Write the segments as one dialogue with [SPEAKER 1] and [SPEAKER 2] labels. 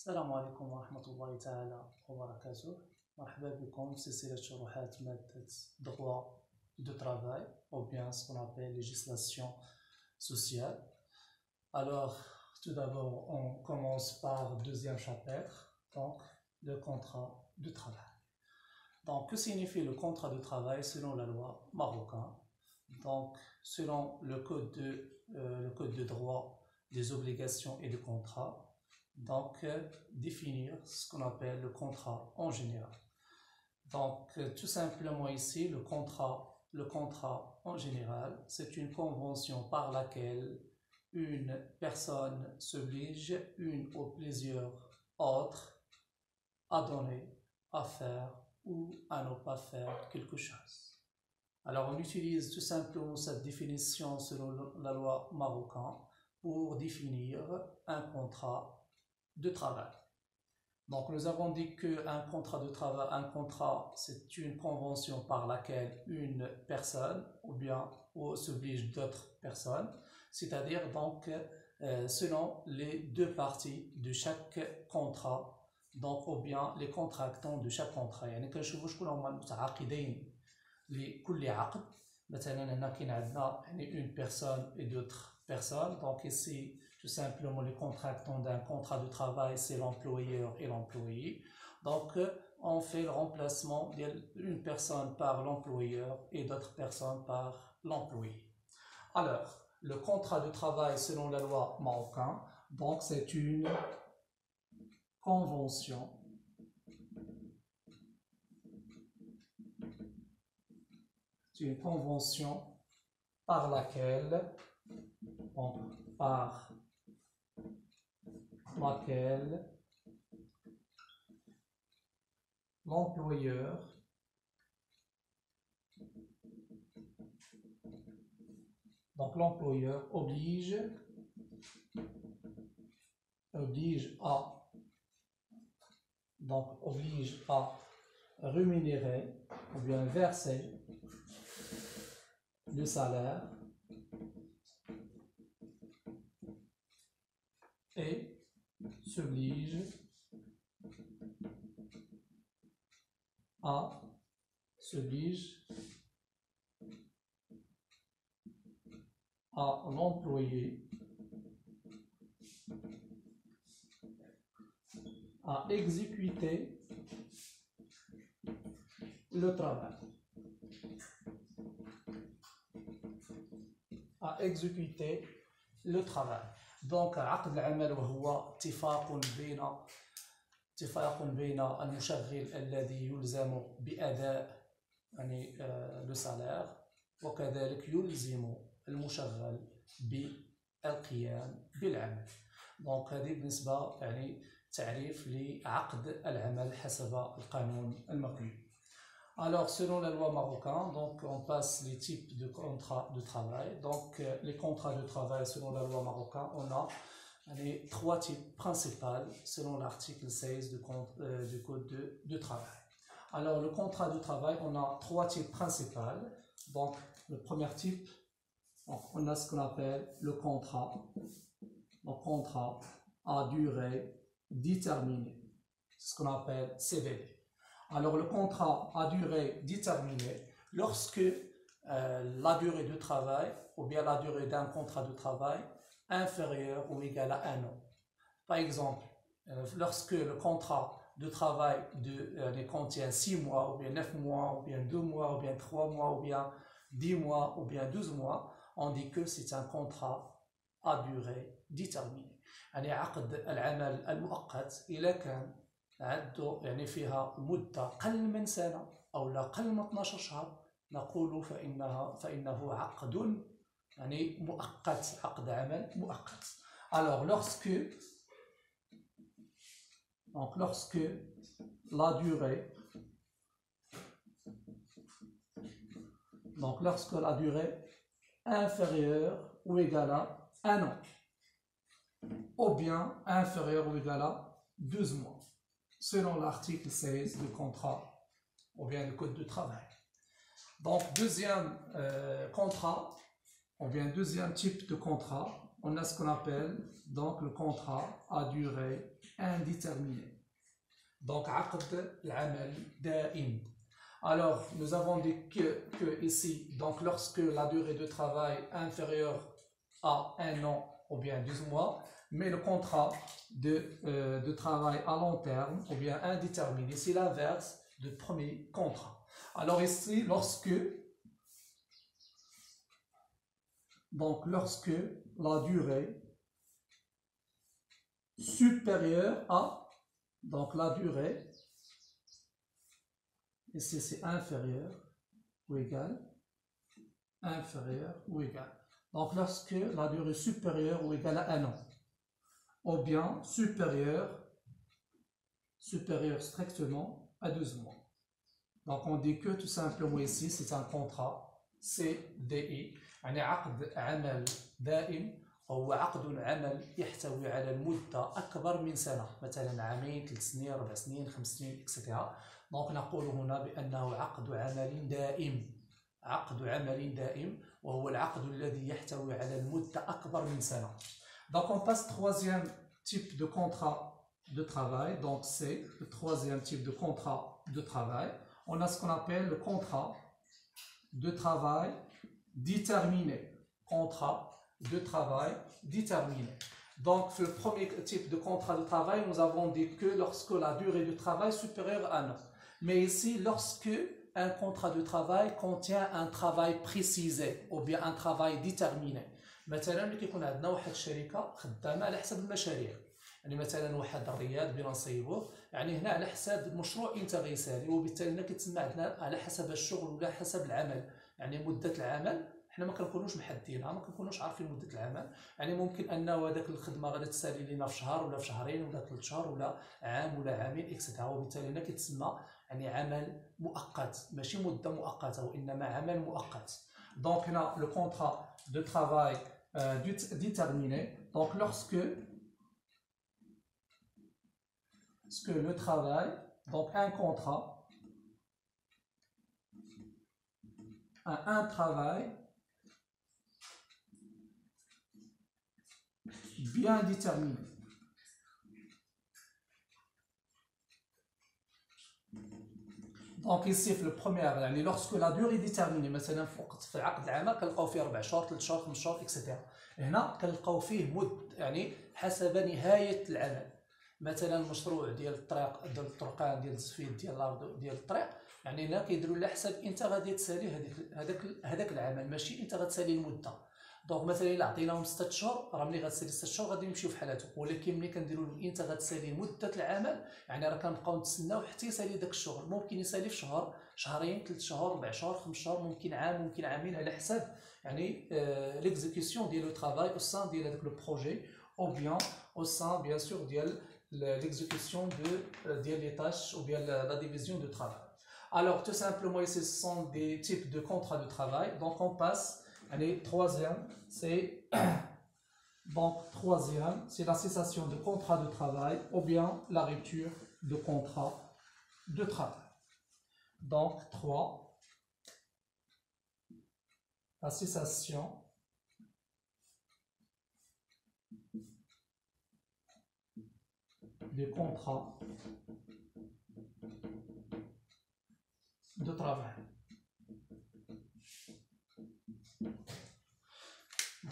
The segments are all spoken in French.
[SPEAKER 1] السلام عليكم ورحمة الله تعالى وبركاته. مرحبا بكم في سلسلة شروحات مادة droit de travail ou bien ce qu'on appelle législation sociale. Alors, tout d'abord, on commence par le deuxième chapitre, donc le contrat de travail. Donc, que signifie le contrat de travail selon la loi marocaine? Donc, selon le code de droit des obligations et des contrats, donc définir ce qu'on appelle le contrat en général. Donc, tout simplement ici, le contrat en général, c'est une convention par laquelle une personne s'oblige une ou plusieurs autres à donner, à faire ou à ne pas faire quelque chose. Alors, on utilise tout simplement cette définition selon la loi marocaine pour définir un contrat de travail. Donc, nous avons dit qu'un contrat de travail, c'est une convention par laquelle une personne s'oblige d'autres personnes, c'est-à-dire donc selon les deux parties de chaque contrat, donc ou bien les contractants de chaque contrat. يعني كنشوفوا شكون هما المتعاقدين لكل عقد. مثلا هنا كاين عندنا يعني une personne et d'autres personnes. Donc ici tout simplement les contractants d'un contrat de travail, c'est l'employeur et l'employé. Donc on fait le remplacement d'une personne par l'employeur et d'autres personnes par l'employé. Alors, le contrat de travail selon la loi marocaine, donc c'est une convention par laquelle l'employeur oblige à rémunérer ou bien verser le salaire et s'oblige à l'employé à exécuter le travail. Donc, عقد العمل وهو اتفاق بين المشغل الذي يلزم بأداء يعني le salaire وكذلك يلزم المشغل بالقيام بالعمل. donc هذه بالنسبة يعني تعريف لعقد العمل حسب القانون المغربي. Alors, selon la loi marocaine, donc on passe les types de contrats de travail. Donc, les contrats de travail selon la loi marocaine, on a les trois types principaux selon l'article 16 du Code de travail. Alors, le contrat de travail, on a trois types principaux. Donc, le premier type, on a ce qu'on appelle le contrat à durée déterminée, ce qu'on appelle CDD. Alors, le contrat à durée déterminée, lorsque la durée de travail ou bien la durée d'un contrat de travail inférieure ou égale à 1 an. Par exemple, lorsque le contrat de travail contient 6 mois, ou bien 9 mois, ou bien 2 mois, ou bien 3 mois, ou bien 10 mois, ou bien 12 mois, on dit que c'est un contrat à durée déterminée. يعني عقد العمل المؤقت إذا كان عنده يعني فيها مدة قل من سنة أو لا قل من 12 شهر نقول فإنه عقد يعني مؤقت، عقد عمل مؤقت. Alors lorsque la durée inférieure ou égale à 1 an ou bien inférieure ou égale à 12 mois selon l'article 16 du contrat ou bien du code de travail. Donc, deuxième contrat, ou bien deuxième type de contrat, on a ce qu'on appelle donc le contrat à durée indéterminée. Donc, عقد العمل دائم. Alors, nous avons dit que ici, donc lorsque la durée de travail est inférieure à 1 an ou bien 12 mois, mais le contrat de travail à long terme ou bien indéterminé, c'est l'inverse du premier contrat. Alors ici, lorsque la durée supérieure à, donc la durée, ici c'est inférieur ou égal, donc lorsque la durée est supérieure ou égale à 1 an, ou bien supérieure strictement à 12 mois. Donc on dit que tout simplement ici c'est un contrat CDI، يعني عقد عمل دائم، وهو عقد عمل يحتوي على المدة أكبر من سنة، مثلا عامين، 3 سنين، 4 سنين، 5 سنين etc. دونك نقول هنا بأنه عقد عمل دائم، وهو العقد الذي يحتوي على المدة أكبر من سنة. Donc on passe au troisième type de contrat de travail. Donc c'est le troisième type de contrat de travail. On a ce qu'on appelle le contrat de travail déterminé. Donc le premier type de contrat de travail, nous avons dit que lorsque la durée de travail est supérieure à 1 an. Mais ici, lorsque un contrat de travail contient un travail précisé ou bien un travail déterminé. مثلا ملي كيكون عندنا واحد الشركه خدامه على حسب المشاريع، يعني مثلا واحد الرياض بغينا نصيبوه، يعني هنا على حساب المشروع انت غيسالي، وبالتالي هنا كيتسمى عندنا على حسب الشغل ولا حسب العمل، يعني مده العمل حنا ما كنكونوش محددينها، ما كنكونوش عارفين مده العمل، يعني ممكن انه هذاك الخدمه غادي تسالي لينا في شهر ولا في شهرين ولا 3 شهور ولا عام ولا عامين اكسترا، وبالتالي هنا كيتسمى يعني عمل مؤقت، ماشي مده مؤقته وانما عمل مؤقت. دونك هنا لو كونترا دو ترافاي déterminé. Donc lorsque le travail, donc un contrat, un travail bien déterminé. Donc ici في البروميير يعني lorsque la durée déterminée، مثلا فوق في عقد العمل كنلقاو فيه 4 شهور 3 شهور 5 شهور اكسترا، هنا كنلقاو فيه مد يعني حسب نهايه العمل. مثلا المشروع ديال الطريق ديال الطرقان ديال الزفيد ديال الارض ديال الطريق، يعني هنا كيديروا على حسب انت غادي تسالي هذاك العمل، ماشي انت غتسالي المده. دونك مثلا الا عطيناهم 6 شهور، راه ملي غتسالي 6 شهور غادي يمشيو في حالاتهم، ولكن ملي كنديروا انت غتسالي مده العمل، يعني راه كنبقاو نتسناو حتى يسالي داك الشغل، ممكن يسالي في شهر، شهرين، 3 شهور، 4 شهور، 5 شهور، ممكن عام، ممكن عامين، على حساب يعني l'exécution ديال لو travail au sein ديال هذاك لو بروجي، ou bien au sein bien sûr ديال l'exécution de les tâches ou bien la division de travail. Alors tout simplement ici ce sont des types de contrats de travail. Donc on passe à la troisième, c'est la cessation de contrat de travail ou bien la rupture de contrat de travail. Donc 3, la cessation des contrats de travail.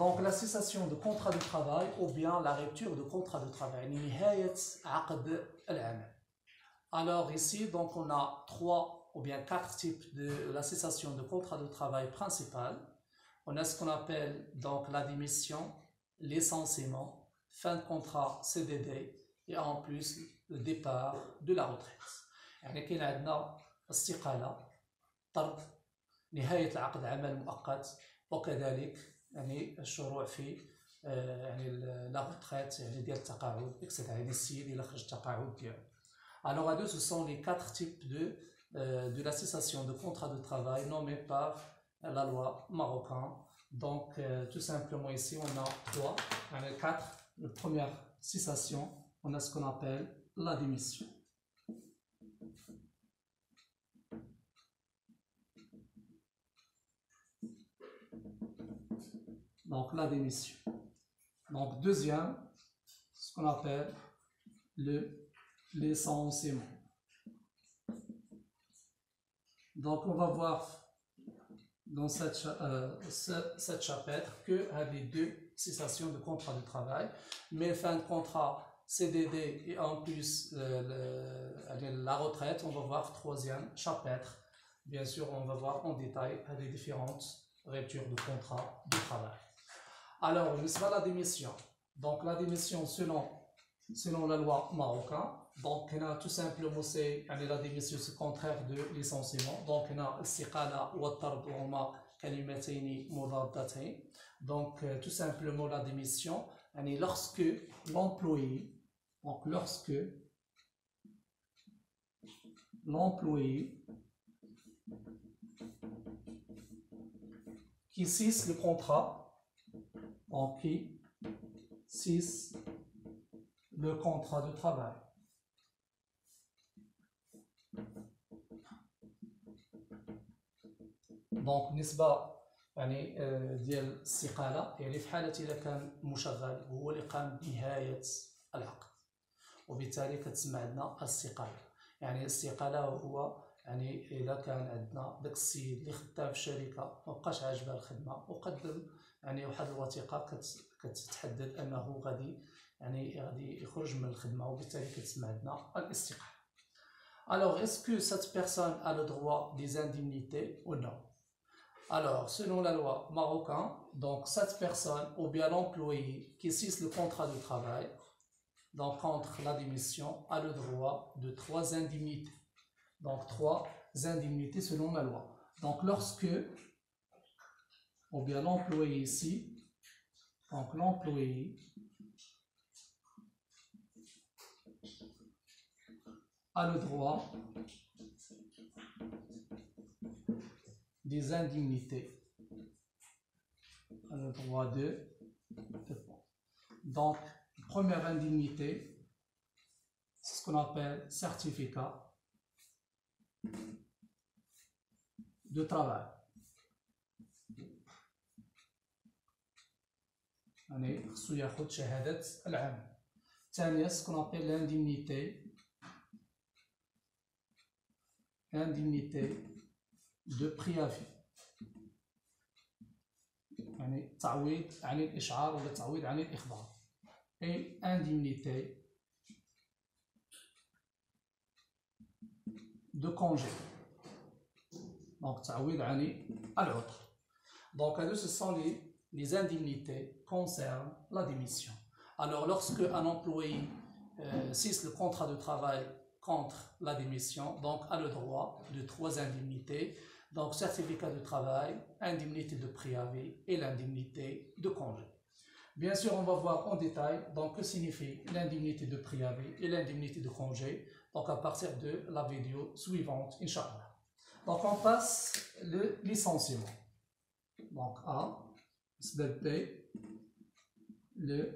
[SPEAKER 1] Donc la cessation de contrat de travail ou bien la rupture de contrat de travail. نهاية عقد العمل. Alors ici donc on a 3 ou bien 4 types de la cessation de contrat de travail principal. On a ce qu'on appelle donc la démission, licenciement, fin de contrat CDD et en plus le départ de la retraite. يعني كاين عندنا استقالة، طرد، نهاية العقد عمل مؤقت، وكذلك يعني الشروع في يعني لا retraite يعني ديال التقاعد اكسترا، يعني السيد إلا خرج التقاعد ديالو. Alors à deux, ce sont les 4 types de la cessation de contrat de travail nommés par la loi marocaine. Donc tout simplement ici on a 3, avec 4. La première cessation, on a ce qu'on appelle la démission. Donc la démission. Donc, deuxième, ce qu'on appelle le licenciement. Donc, on va voir dans cette chapitre que les deux cessations de contrat de travail, mais fin de contrat, CDD et en plus la retraite. On va voir troisième chapitre. Bien sûr, on va voir en détail les différentes ruptures de contrat de travail. Alors, on va la démission. Donc, la démission selon la loi marocaine. Donc, on a tout simplement la démission, c'est contraire de licenciement. Donc, on a السقالة والطرد وهما كلمتين مضادتين. Donc, tout simplement la démission, lorsque l'employé, qui cesse le contrat, donc qui cesse le contrat de travail. دونك بالنسبه ديال الاستقاله في حاله اذا كان مشغل هو اللي قام بنهايه العقد وبالتالي كتسمى عندنا الاستقاله. الاستقاله هو اذا كان عندنا داك السيد اللي خدام في الشركه مبقاش عاجبه الخدمه وقدم واحد الوثيقه كتحدد انه غادي يخرج من الخدمه وبالتالي كتسمى عندنا الاستقاله. Alors, est-ce que cette personne a le droit des indemnités ou non? Alors, selon la loi marocaine, donc cette personne ou bien l'employé qui cesse le contrat de travail, donc contre la démission, a le droit de 3 indemnités. Donc 3 indemnités selon la loi. Donc lorsque, ou bien l'employé ici, donc l'employé a le droit des indemnités. A le droit de points. Donc, première indemnité, c'est ce qu'on appelle certificat de travail. خصو ياخد شهادة العمل. ثانيا ce qu'on appelle l'indemnité de préavis. تعويض عن الإشعار ولا تعويض عن الإخبار. Et indemnité de congé. Donc تعويض عن العطل. Donc ce sont les indemnités concernent la démission. Alors lorsque un employé cesse le contrat de travail contre la démission, donc a le droit de 3 indemnités, donc certificat de travail, indemnité de préavis et l'indemnité de congé. Bien sûr, on va voir en détail donc que signifie l'indemnité de préavis et l'indemnité de congé, donc à partir de la vidéo suivante, Inch'Allah. Donc on passe le licenciement. Donc A, B, le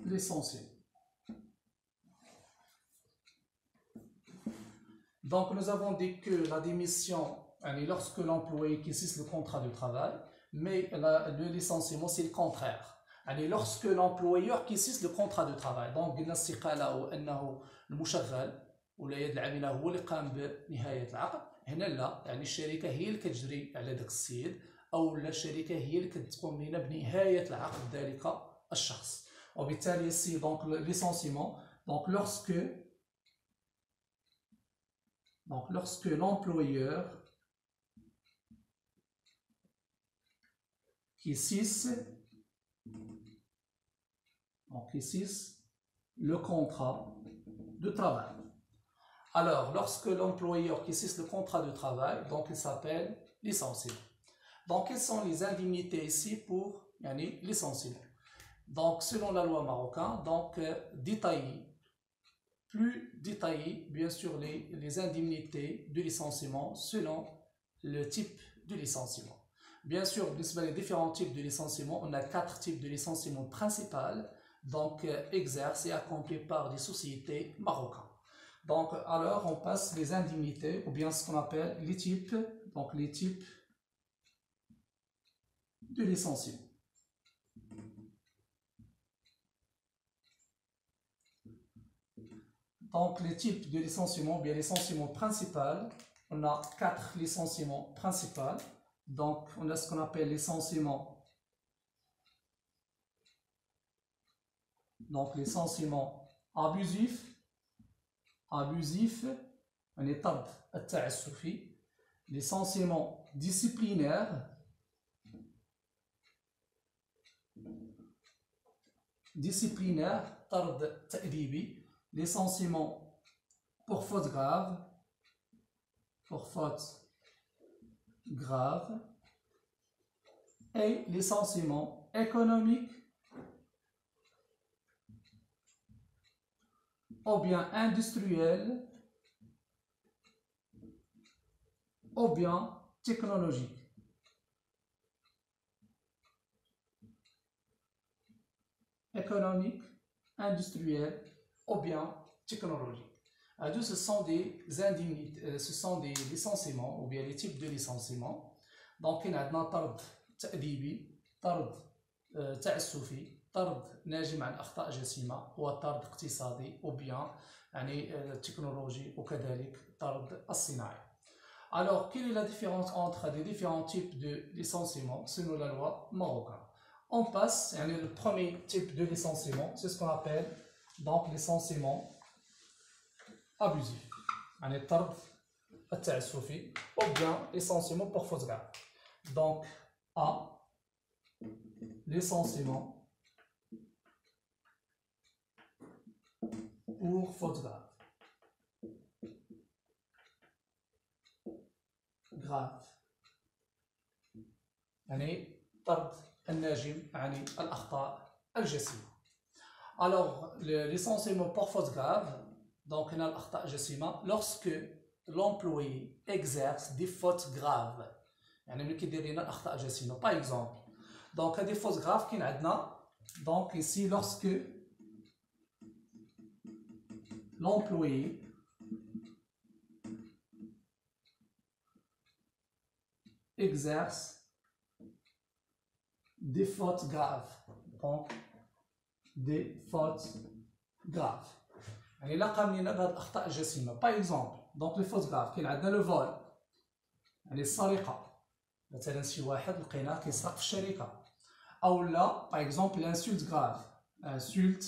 [SPEAKER 1] licenciement. Donc nous avons dit que la démission, lorsque l'employé qui cesse le contrat de travail, mais le licenciement c'est le contraire. Lorsque l'employeur qui cesse le contrat de travail. Donc قلنا الاستقالة هو أنه المشغل ولا يد العاملة هو اللي قام بنهاية العقد. هنا لا، الشركة هي اللي كتجري على داك السيد أو الشركة هي اللي كتقوم لنا بنهاية العقد ذلك الشخص. وبالتالي ici donc le licenciement, donc lorsque l'employeur qui cesse le contrat de travail. Alors, lorsque l'employeur qui cesse le contrat de travail, donc il s'appelle licenciement. Donc, quelles sont les indemnités ici pour licenciement? Donc, selon la loi marocaine, donc plus détaillé, bien sûr, les indemnités de licenciement selon le type de licenciement. Bien sûr, les différents types de licenciement, on a 4 types de licenciement principaux, donc exercés et accomplis par des sociétés marocaines. Donc, alors, on passe les indemnités, ou bien ce qu'on appelle les types, donc les types de licenciement. Donc, les types de licenciement, bien licenciement principal, on a 4 licenciements principaux. Donc, on a ce qu'on appelle licenciement. Donc, licenciement abusif. On est طرد التعسفي. Licenciement disciplinaire. طرد تأديبي. Licenciement pour faute grave. Et licenciement économique ou bien industriel ou bien technologique. Économique, industriel ou bien technologique. Ce sont des indemnités, ce sont des licenciements ou bien les types de licenciements. Donc, il y a طرد تأديبي, طرد تعسفي, طرد ناجم عن أخطاء جسيمة, وطرد اقتصادي ou bien يعني technologie وكذلك طرد الصناعي. Alors, quelle est la différence entre les différents types de licenciements selon la loi marocaine? On passe, le premier type de licenciement, c'est ce qu'on appelle donc licenciement abusif. طرد التعسفي ou bien licenciement pour faute grave. Donc, A, licenciement pour faute grave. طرد الناجم عن الأخطاء الجسيمة. Alors, le licenciement pour faute grave, donc on a l'أخطاء الجسيمة lorsque l'employé exerce des fautes graves. يعني ملي كيدير لنا الأخطاء الجسيمة. Par exemple, donc des fautes graves كاين عندنا donc ici lorsque l'employé exerce des fautes graves. Donc, des fautes graves. يعني لا قام لنا بهاد الأخطاء الجسيمة. Par exemple, donc les fautes graves كاين عندنا le vol. يعني السرقة. مثلا شي واحد لقيناه كيسرق في الشركة. أو لا par exemple l'insulte grave. Insulte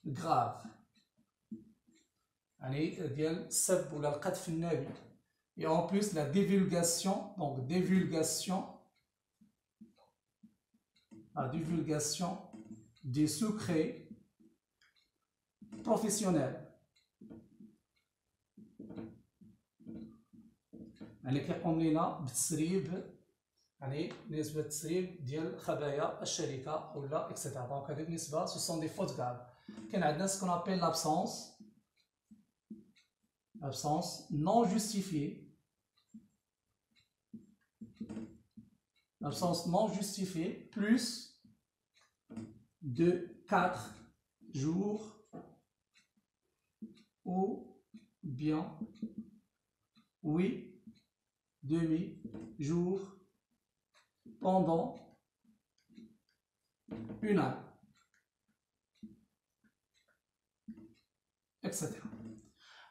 [SPEAKER 1] grave. يعني ديال السب ولا القذف النابي. Et en plus la divulgation, donc la divulgation des secrets professionnels. يعني كيقوم لنا بالتسريب يعني بالنسبة للتسريب ديال خبايا الشركة ولا اكسيتيرا. دونك هذه بالنسبة ce sont des fautes graves. كاين عندنا ce qu'on appelle l'absence non justifiée. L'absence non justifiée plus de 4 jours ou bien 8 demi-jours pendant une année, etc.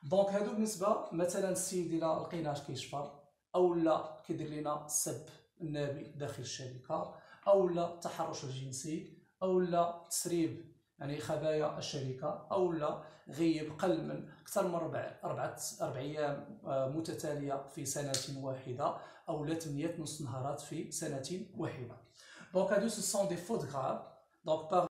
[SPEAKER 1] Donc هادو بالنسبة مثلا السيد إلا لقيناه كيشفر أو لا كيدير لنا سب النابي داخل الشركة أو لا التحرش الجنسي أو لا تسريب يعني خبايا الشركة أو لا غيب قل من أكثر من 4 أيام متتالية في سنة واحدة أو لا 8 نص نهارات في سنة واحدة. Donc هادو ce sont des fautes graves. Donc